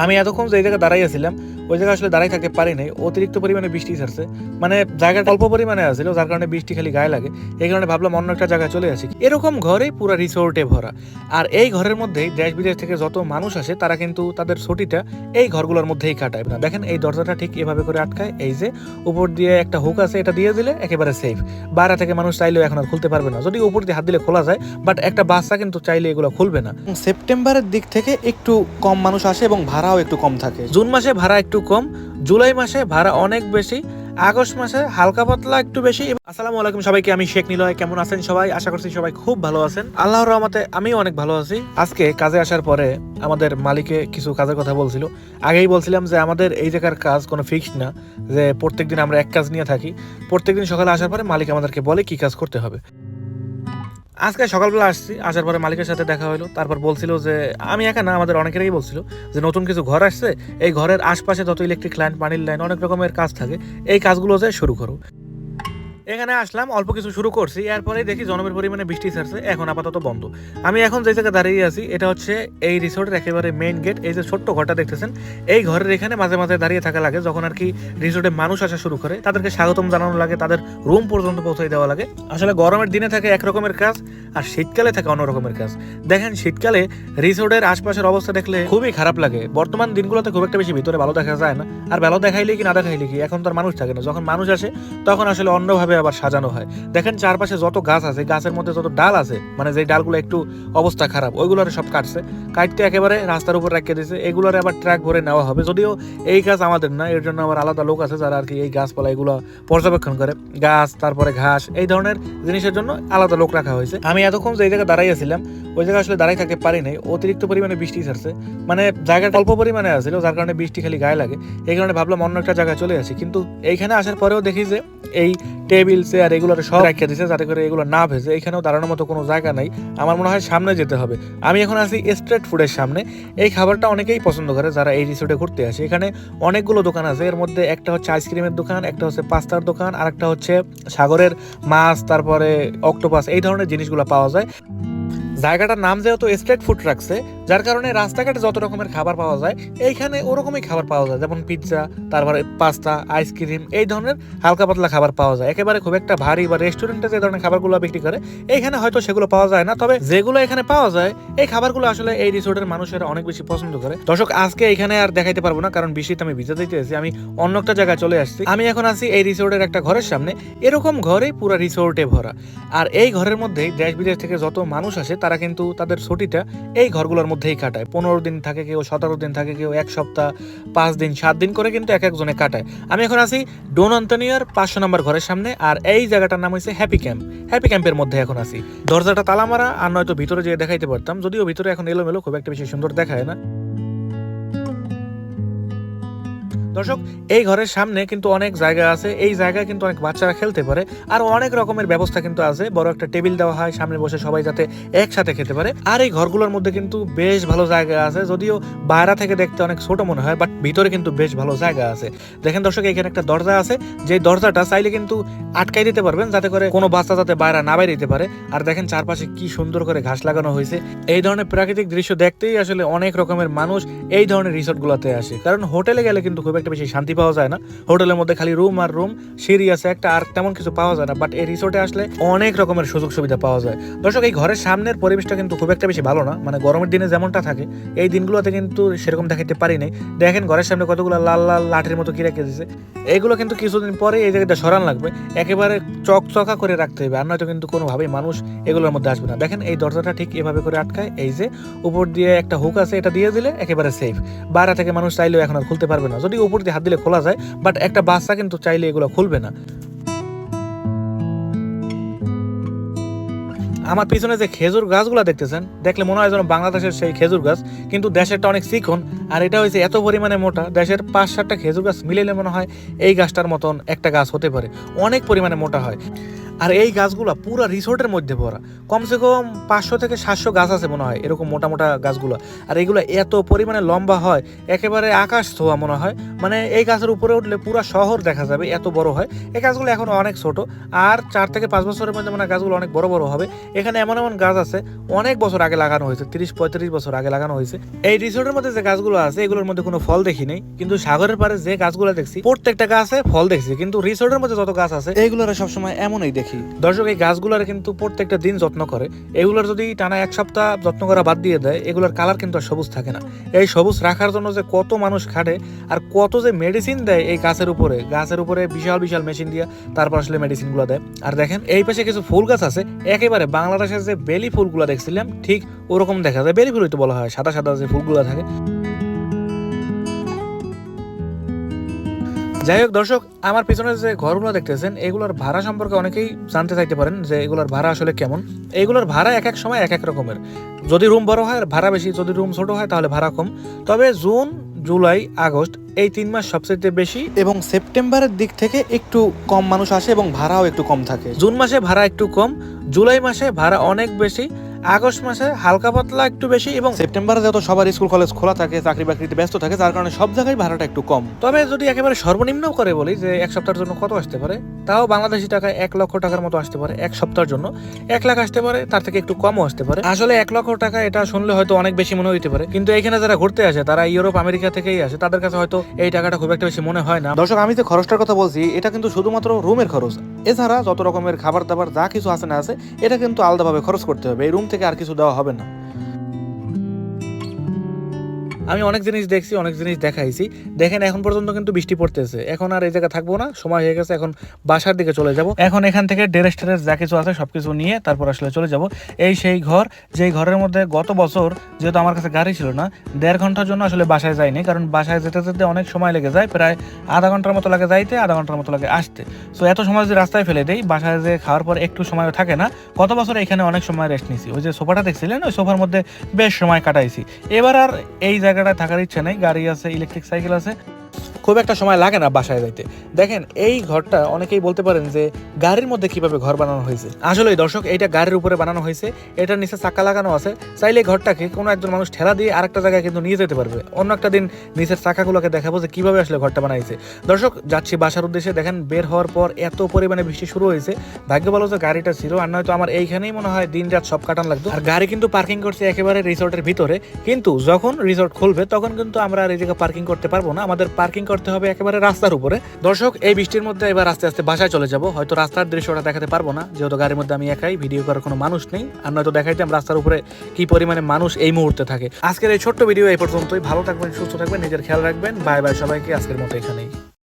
আমি এতক্ষণ যে জায়গায় দাঁড়াইয়াছিলাম ওই জায়গায় আসলে দাঁড়াই থাকতে পারি নাই, অতিরিক্ত পরিমাণে বৃষ্টি ছাড়ছে। মানে জায়গাটা অল্প পরিমাণে আসছিল, যার কারণে বৃষ্টি খালি গায়ে লাগে। এই কারণে ভাবলাম অন্য একটা জায়গায় চলে আসি। এরকম ঘরেই পুরো রিসোর্টে ভরা। আর এই ঘরের মধ্যেই দেশ বিদেশ থেকে যত মানুষ আসে তারা কিন্তু তাদের ছুটিটা এই ঘরগুলোর মধ্যেই কাটায়। না দেখেন এই দরজাটা ঠিক এভাবে করে আটকায়, এই যে উপর দিয়ে একটা হুক আছে, এটা দিয়ে দিলে একেবারে সেফ। বাইরে থেকে মানুষ চাইলেও এখন আর খুলতে পারবে না, যদি উপর দিয়ে হাত দিলে খোলা যায়, বাট একটা বাচ্চা কিন্তু চাইলে এগুলো খুলবে না। সেপ্টেম্বরের দিক থেকে একটু কম মানুষ আসে এবং ভাড়াও একটু কম থাকে। জুন মাসে ভাড়া একটু কম, জুলাই মাসে ভাড়া অনেক বেশি, আগস্ট মাসে হালকা পাতলা একটু বেশি। আসসালামু আলাইকুম সবাইকে, আমি শেখ নিলয়। কেমন আছেন সবাই? আশা করছি সবাই খুব ভালো আছেন। আল্লাহর রহমতে আমিও অনেক ভালো আছি। আজকে কাজে আসার পরে আমাদের মালিকে কিছু কাজের কথা বলছিল। আগেই বলছিলাম যে আমাদের এই জায়গার কাজ কোনো ফিক্সড না, যে প্রত্যেকদিন আমরা এক কাজ নিয়ে থাকি। প্রত্যেকদিন সকালে আসার পরে মালিক আমাদেরকে বলে কি কাজ করতে হবে। আজকে সকালবেলা আসছি, আসার পরে মালিকের সাথে দেখা হলো। তারপর বলছিল যে আমি একা না, আমাদের অনেকেরই বলছিল যে নতুন কিছু ঘর আসছে, এই ঘরের আশপাশে যত ইলেকট্রিক লাইন, পানির লাইন, অনেক রকমের কাজ থাকে, এই কাজগুলো যে শুরু করো। এখানে আসলাম, অল্প কিছু শুরু করছি, এরপরে দেখি জনমের পরিমাণে বৃষ্টি ছাড়ছে, এখন আপাতত বন্ধ। আমি এখন যে জায়গায় দাঁড়িয়ে আছি এটা হচ্ছে এই রিসোর্টের একেবারে মেইন গেট। এই যে ছোট্ট ঘরটা দেখতেছেন, এই ঘরের এখানে মাঝে মাঝে দাঁড়িয়ে থাকা লাগে, যখন আর কি রিসোর্টে মানুষ আসা শুরু করে তাদেরকে স্বাগতম জানানো লাগে, তাদের রুম পর্যন্ত পৌঁছে দেওয়া লাগে। আসলে গরমের দিনে থাকে এক রকমের কাজ, আর শীতকালে থাকে অন্য রকমের কাজ। দেখেন শীতকালে রিসোর্টের আশপাশের অবস্থা দেখলে খুবই খারাপ লাগে। বর্তমান দিনগুলোতে খুব একটা বেশি ভিতরে ভালো দেখা যায় না, আর ভালো দেখাইলে কি না দেখাইলে কি, এখন তো আর মানুষ থাকে না। যখন মানুষ আসে তখন আসলে অন্যভাবে আবার সাজানো হয়। দেখেন চারপাশে যত গাছ আছে, গাছের মধ্যে যত ডাল আছে, মানে যে ডালগুলো একটু অবস্থা খারাপ, ওইগুলোরে সব কাটছে, কাটতে একেবারে রাস্তার উপর রেখে দিয়েছে। এগুলোর আবার ট্রাক ভরে নেওয়া হবে, যদিও এই কাজ আমাদের না, এর জন্য আবার আলাদা লোক আছে যারা আর কি এই গাছপালা এগুলো পর্যবেক্ষণ করে। গাছ, তারপরে ঘাস, এই ধরনের জিনিসের জন্য আলাদা লোক রাখা হয়েছে। আমি এতক্ষণ যে জায়গায় দাঁড়াইয়াছিলাম ওই জায়গায় আসলে দাঁড়াই থাকতে পারি নাই, অতিরিক্ত পরিমাণে বৃষ্টি ছাড়ছে। মানে জায়গাটা অল্প পরিমাণে আসছিল, যার কারণে বৃষ্টি খালি গায়ে লাগে। এই কারণে ভাবলাম অন্য একটা জায়গায় চলে আসি। কিন্তু এইখানে আসার পরেও দেখি যে এই টেবিল চেয়ার এগুলো সব রাখা দিয়েছে, যাতে করে এগুলো না ভেজে। এখানেও দাঁড়ানোর মতো কোনো জায়গা নাই, আমার মনে হয় সামনে যেতে হবে। আমি এখন আছি স্ট্রিট ফুডের সামনে। এই খাবারটা অনেকেই পছন্দ করে যারা এই রিসোর্টে ঘুরতে আসে। এখানে অনেকগুলো দোকান আছে, এর মধ্যে একটা হচ্ছে আইসক্রিমের দোকান, একটা হচ্ছে পাস্তার দোকান, আর একটা হচ্ছে সাগরের মাছ, তারপরে অক্টোপাস, এই ধরনের জিনিসগুলো পাওয়া যায়। জায়গাটার নাম যেহেতু স্ট্রিট ফুড রাখছে, যার কারণে রাস্তাঘাটে যত রকমের খাবার পাওয়া যায় এইখানে ওরকমই খাবার পাওয়া যায়, যেমন পিৎজা, তারপরে পাস্তা, আইসক্রিম, এই ধরনের হালকা পাতলা খাবার পাওয়া যায়। একেবারে খুব একটা ভারী বা রেস্টুরেন্টে যে ধরনের খাবারগুলো বিক্রি করে এইখানে হয়তো সেগুলো পাওয়া যায় না, তবে যেগুলো এখানে পাওয়া যায় এই খাবারগুলো আসলে এই রিসোর্টের মানুষেরা অনেক বেশি পছন্দ করে। দর্শক আজকে এখানে আর দেখাইতে পারবো না, কারণ বৃষ্টিতে আমি ভিজে দিতে এসেছি। আমি অন্য একটা জায়গায় চলে আসছি। আমি এখন আছি এই রিসোর্টের একটা ঘরের সামনে। এরকম ঘরেই পুরো রিসোর্টে ভরা। আর এই ঘরের মধ্যেই দেশ বিদেশ থেকে যত মানুষ আসে তারা কিন্তু তাদের ছুটিটা এই ঘরগুলোর মধ্যেই কাটায়। 15 দিন থাকে কেউ, 17 দিন থাকে কেউ, এক সপ্তাহ, 5 দিন, 7 দিন করে কিন্তু এক একজনে কাটায়। আমি এখন আছি ডোন আন্তোনিওর 500 নম্বর ঘরের সামনে, আর এই জায়গাটার নাম হচ্ছে হ্যাপি ক্যাম্প। হ্যাপি ক্যাম্পের মধ্যে এখন আছি। দরজাটা তালা মারা, আর নয়তো ভিতরে যেয়ে দেখাইতে পারতাম, যদিও ভিতরে এখন এলোমেলো, খুব একটা বেশি সুন্দর দেখায় না। দর্শক এই ঘরের সামনে কিন্তু অনেক জায়গা আছে, এই জায়গায় কিন্তু অনেক বাচ্চারা খেলতে পারে, আর অনেক রকমের ব্যবস্থা কিন্তু আছে। বড় একটা টেবিল দেওয়া হয়, সামনে বসে সবাই যাতে একসাথে খেতে পারে। আর এই ঘরগুলোর মধ্যে কিন্তু বেশ ভালো জায়গা আছে, যদিও বাইরে থেকে দেখতে অনেক ছোট মনে হয়, বাট ভিতরে কিন্তু বেশ ভালো জায়গা আছে। দেখেন দর্শক, এখানে একটা দরজা আছে, যে দরজাটা চাইলে কিন্তু আটকাই দিতে পারবেন, যাতে করে কোনো বাচ্চা যাতে বাইরে না বাইরে দিতে পারে। আর দেখেন চারপাশে কি সুন্দর করে ঘাস লাগানো হয়েছে। এই ধরনের প্রাকৃতিক দৃশ্য দেখতেই আসলে অনেক রকমের মানুষ এই ধরনের রিসোর্ট গুলাতে আসে, কারণ হোটেলে গেলে কিন্তু খুব বেশি শান্তি পাওয়া যায় না। হোটেলের মধ্যে খালি রুম আর রুম, সিঁড়ি আছে একটা, আর তেমন কিছু পাওয়া যায় না। বাট এই রিসোর্টে আসলে অনেক রকমের সুযোগ সুবিধা পাওয়া যায়। দর্শক এই ঘরের সামনের পরিবেশটা কিন্তু খুব একটা বেশি ভালো না, মানে গরমের দিনে যেমনটা থাকে এই দিনগুলোতে কিন্তু সেরকম দেখাতে পারি নাই। দেখেন ঘরের সামনে কতগুলো লাল লাল লাঠির মতো কি রেখে দিয়েছে, এগুলো কিন্তু কিছুদিন পরে এই জায়গাটা সরান লাগবে, একেবারে চকচকা করে রাখতে হবে, আর নয়তো কিন্তু কোনোভাবেই মানুষ এগুলোর মধ্যে আসবে না। দেখেন এই দরজাটা ঠিক এভাবে করে আটকায়, এই যে উপর দিয়ে একটা হুক আছে, এটা দিয়ে দিলে একেবারে সেফ। বাইরে থেকে মানুষ চাইলেও এখন আর খুলতে পারবে না, যদি উপর দিয়ে হাত দিলে খোলা যায়, বাট একটা বাচ্চা কিন্তু চাইলে এগুলো খুলবে না। আমার পিছনে যে খেজুর গাছগুলো দেখতেছেন, দেখলে মনে হয় যেন বাংলাদেশের সেই খেজুর গাছ, কিন্তু দেশেরটা অনেক চিকন, আর এটা হয়েছে এত পরিমাণে মোটা, দেশের 5-7টা খেজুর গাছ মিলেলে মনে হয় এই গাছটার মতন একটা গাছ হতে পারে, অনেক পরিমাণে মোটা হয়। আর এই গাছগুলো পুরো রিসোর্টের মধ্যে ভরা, কমসে কম 500 থেকে 700 গাছ আছে মনে হয়, এরকম মোটা মোটা গাছগুলো। আর এগুলো এত পরিমাণে লম্বা হয়, একেবারে আকাশ ছোঁয়া মনে হয়। মানে এই গাছের উপরে উঠলে পুরো শহর দেখা যাবে, এত বড় হয়। এই গাছগুলো এখন অনেক ছোট, আর 4 থেকে 5 বছরের মধ্যে মানে গাছগুলো অনেক বড় বড় হবে। এখানে এমন এমন গাছ আছে অনেক বছর আগে লাগানো হয়েছে, 30-35 বছর আগে লাগানো হয়েছে। এই রিসোর্টের মধ্যে যে গাছগুলো আছে এগুলোর মধ্যে কোনো ফল দেখি নেই, কিন্তু সাগরের পাড়ে যে গাছগুলো দেখছি প্রত্যেকটা গাছে ফল দেখছি। কিন্তু রিসোর্টের মধ্যে যত গাছ আছে এইগুলোর সবসময় এমনই দেখি। দর্শক, এই গাছগুলোর কিন্তু প্রত্যেকটা দিন যত্ন করে। এগুলোর যদি টানা 1 সপ্তাহ যত্ন করা বাদ দিয়ে দেয়, এগুলোর কালার কিন্তু আর সবুজ থাকে না। এই সবুজ রাখার জন্য যে কত মানুষ খাটে আর কত যে মেডিসিন দেয় এই গাছের উপরে বিশাল বিশাল মেশিন দিয়ে তারপর আসলে মেডিসিন গুলো দেয়। আর দেখেন এই পাশে কিছু ফুল গাছ আছে, একেবারে বাংলাদেশের যে বেলি ফুলগুলো দেখছিলাম ঠিক ওরকম দেখা যায়। বেলি ফুলই তো বলা হয়, সাদা সাদা যে ফুলগুলো থাকে। যাই হোক দর্শক, আমার পিছনে যে ঘরগুলো দেখতেছেন এগুলোর ভাড়া সম্পর্কে অনেকেই জানতে চাইতে পারেন যে এগুলোর ভাড়া আসলে কেমন। এগুলোর ভাড়া এক এক সময় এক এক রকমের। যদি রুম বড় হয় ভাড়া বেশি, যদি রুম ছোট হয় তাহলে ভাড়া কম। তবে জুন, জুলাই, আগস্ট এই 3 মাস সবচেয়ে বেশি, এবং সেপ্টেম্বরের দিক থেকে একটু কম মানুষ আসে এবং ভাড়াও একটু কম থাকে। জুন মাসে ভাড়া একটু কম, জুলাই মাসে ভাড়া অনেক বেশি, আগস্ট মাসে হালকা পাতলা একটু বেশি, এবং সেপ্টেম্বরে যত সবার স্কুল কলেজ খোলা থাকে, চাকরি বাকরিতে ব্যস্ত থাকে, যার কারণে সব জায়গায় ভাড়াটা একটু কম। তবে যদি একেবারে সর্বনিম্ন করে বলি যে 1 সপ্তাহের জন্য কত আসতে পারে, তাও বাংলাদেশি টাকায় 1 লক্ষ টাকার মতো আসতে পারে। 1 সপ্তাহের জন্য 1 লাখ আসতে পারে, তার থেকে একটু কমও আসতে পারে। আসলে 1 লক্ষ টাকা এটা শুনলে হয়তো অনেক বেশি মনে হইতে পারে, কিন্তু এখানে যারা ঘুরতে আসে তারা ইউরোপ আমেরিকা থেকেই আসে, তাদের কাছে হয়তো এই টাকাটা খুব একটা বেশি মনে হয় না। দর্শক, আমি যে খরচটার কথা বলছি এটা কিন্তু শুধুমাত্র রুমের খরচ। এছাড়া যত রকমের খাবার দাবার যা কিছু আছে না আছে, এটা কিন্তু আলাদাভাবে খরচ করতে হবে। এই রুম থেকে আর কিছু দেওয়া হবে না। আমি অনেক জিনিস দেখছি, অনেক জিনিস দেখাইছি। দেখেন এখন পর্যন্ত কিন্তু বৃষ্টি পড়তেছে। এখন আর এই জায়গায় থাকবো না, সময় হয়ে গেছে, এখন বাসার দিকে চলে যাব। এখন এখান থেকে ড্রেস ট্রেস যা কিছু আছে সবকিছু নিয়ে তারপর আসলে চলে যাব। এই সেই ঘর, যেই ঘরের মধ্যে গত বছর যেহেতু আমার কাছে গাড়ি ছিল না, 1.5 ঘন্টার জন্য আসলে বাসায় যাইনি, কারণ বাসায় যেতে যেতে অনেক সময় লেগে যায়, প্রায় আধা ঘন্টার মতো লাগে যাইতে, আধা ঘন্টার মতো লাগে আসতে। সো এত সময় যদি রাস্তায় ফেলে দেই, বাসায় যে খাওয়ার পর একটু সময়ও থাকে না। গত বছর এখানে অনেক সময় রেস্ট নিয়েছি, ওই যে সোফাটা দেখছিলেন ওই সোফার মধ্যে বেশ সময় কাটাইছি। এবার আর এই জায়গাটায় থাকার ইচ্ছা নেই, গাড়ি আছে, ইলেকট্রিক সাইকেল আছে, খুব একটা সময় লাগে না বাসায় যাইতে। দেখেন এই ঘরটা অনেকেই বলতে পারেন যে গাড়ির মধ্যে কিভাবে ঘর বানানো হয়েছে। আসলে দর্শক, এইটা গাড়ির উপরে বানানো হয়েছে, এটার নিচে চাকা লাগানো আছে। চাইলে ঘরটাকে কোনো একজন মানুষ ঠেলা দিয়ে আরেকটা জায়গায় কিন্তু নিয়ে যেতে পারবে। অন্য একটা দিন নিচের চাকাগুলোকে দেখাবো যে কিভাবে আসলে ঘরটা বানাইছে। দর্শক, যাচ্ছি বাসার উদ্দেশ্যে। দেখেন বের হওয়ার পর এত পরিমাণে বৃষ্টি শুরু হয়েছে। ভাগ্য ভালো যে গাড়িটা ছিল, আর নয়তো আমার এইখানেই মনে হয় দিন রাত সব কাটান লাগতো। আর গাড়ি কিন্তু পার্কিং করছে একেবারে রিসোর্টের ভিতরে, কিন্তু যখন রিসোর্ট খুলবে তখন কিন্তু আমরা আর এই জায়গায় পার্কিং করতে পারবো না, আমাদের পার্কিং করতে হবে একেবারে রাস্তার উপরে। দর্শক, এই বৃষ্টির মধ্যে এবার আস্তে আস্তে বাসায় চলে যাব। হয়তো রাস্তার দৃশ্যটা দেখাতে পারবো না, যেহেতু গাড়ির মধ্যে আমি একাই, ভিডিও করার কোনো মানুষ নেই। আর নয়তো দেখাইতাম রাস্তার উপরে কি পরিমাণে মানুষ এই মুহূর্তে থাকে। আজকের এই ছোট্ট ভিডিও এই পর্যন্তই। ভালো থাকবেন, সুস্থ থাকবেন, নিজের খেয়াল রাখবেন। বাই বাই সবাইকে, আজকের মতো এখানেই।